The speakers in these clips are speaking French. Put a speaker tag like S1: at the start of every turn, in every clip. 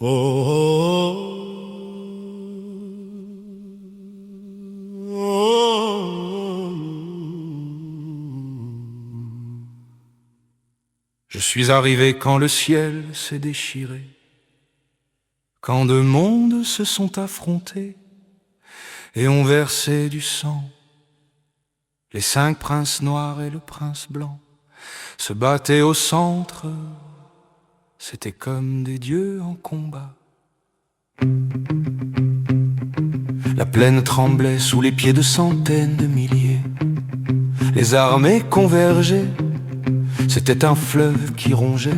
S1: Je suis arrivé quand le ciel s'est déchiré, quand deux mondes se sont affrontés et ont versé du sang. Les 5 princes noirs et le prince blanc se battaient au centre. C'était comme des dieux en combat. La plaine tremblait sous les pieds de centaines de milliers. Les armées convergeaient, c'était un fleuve qui rongeait.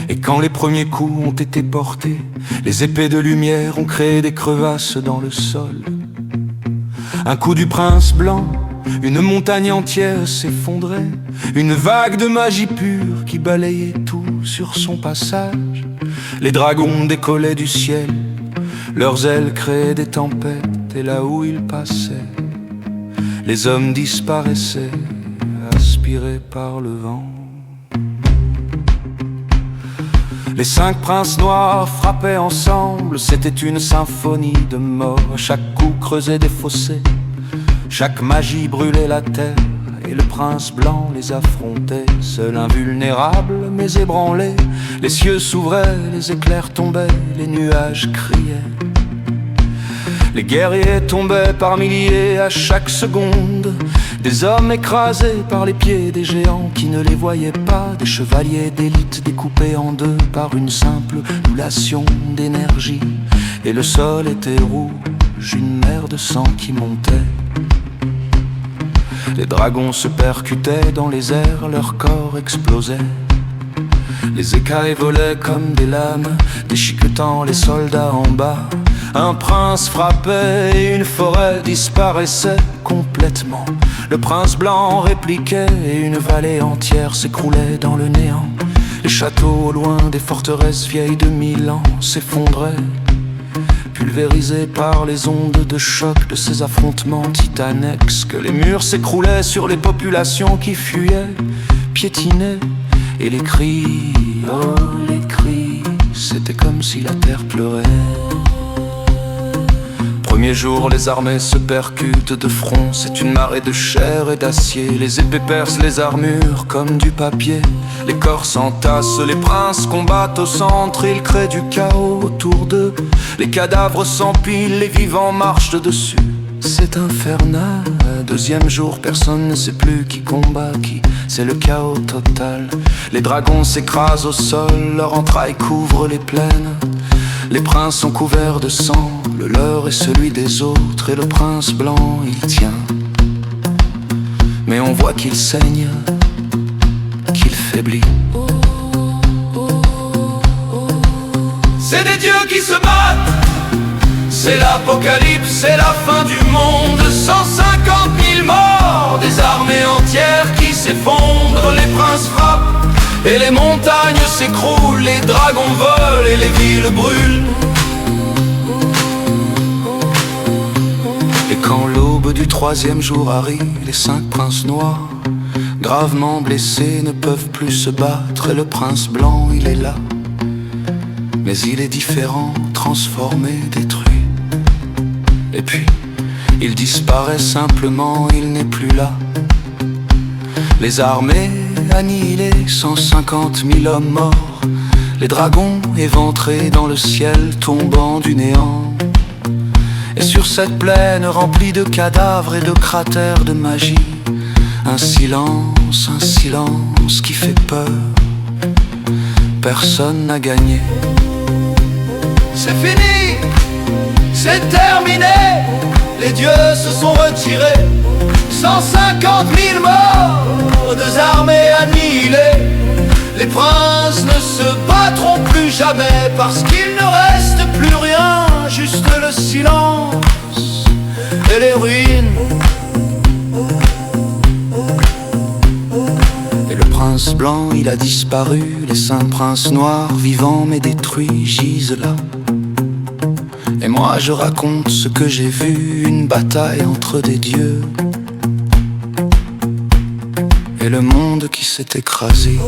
S1: Et quand les premiers coups ont été portés, les épées de lumière ont créé des crevasses dans le sol. Un coup du prince blanc, une montagne entière s'effondrait. Une vague de magie pure qui balayait tout sur son passage. Les dragons décollaient du ciel, leurs ailes créaient des tempêtes. Et là où ils passaient, les hommes disparaissaient, aspirés par le vent. Les 5 princes noirs frappaient ensemble, c'était une symphonie de mort. Chaque coup creusait des fossés, chaque magie brûlait la terre. Et le prince blanc les affrontait, seul invulnérable mais ébranlé. Les cieux s'ouvraient, les éclairs tombaient, les nuages criaient. Les guerriers tombaient par milliers à chaque seconde. Des hommes écrasés par les pieds des géants qui ne les voyaient pas. Des chevaliers d'élite découpés en deux par une simple ondulation d'énergie. Et le sol était rouge, une mer de sang qui montait. Les dragons se percutaient dans les airs, leur corps explosait. Les écailles volaient comme des lames, déchiquetant les soldats en bas. Un prince frappait et une forêt disparaissait complètement. Le prince blanc répliquait et une vallée entière s'écroulait dans le néant. Les châteaux au loin des forteresses vieilles de 1000 ans s'effondraient, pulvérisés par les ondes de choc de ces affrontements titanesques. Les murs s'écroulaient sur les populations qui fuyaient, piétinaient. Et les cris, oh les cris, c'était comme si la terre pleurait. Premier jour, les armées se percutent de front. C'est une marée de chair et d'acier. Les épées percent les armures comme du papier. Les corps s'entassent, les princes combattent au centre. Ils créent du chaos autour d'eux. Les cadavres s'empilent, les vivants marchent dessus. C'est infernal. Deuxième jour, personne ne sait plus qui combat qui. C'est le chaos total. Les dragons s'écrasent au sol, leurs entrailles couvrent les plaines. Les princes sont couverts de sang, le leur et celui des autres. Et le prince blanc, il tient. Mais on voit qu'il saigne, qu'il faiblit. C'est des dieux qui se battent, c'est l'apocalypse, c'est la fin du monde. 150 000 morts, des armées entières qui s'effondrent. Les princes frappent et les montagnes s'écroulent. Les dragons volent et les villes brûlent. Et quand l'aube du 3e jour arrive, les 5 princes noirs, gravement blessés, ne peuvent plus se battre. Et le prince blanc, il est là, mais il est différent, transformé, détruit. Et puis, il disparaît simplement, il n'est plus là. Les armées annihilées, 150 000 hommes morts. Les dragons éventrés dans le ciel, tombant du néant. Et sur cette plaine remplie de cadavres et de cratères de magie, un silence qui fait peur. Personne n'a gagné. C'est fini, c'est terminé. Les dieux se sont retirés. 150 000 morts, 2 armées annihilées. Les princes ne se battront plus jamais parce qu'il ne reste plus rien, juste le silence et les ruines. Et le prince blanc, il a disparu. Les 5 princes noirs, vivants mais détruits, gisent là. Et moi je raconte ce que j'ai vu, une bataille entre des dieux et le monde qui s'est écrasé.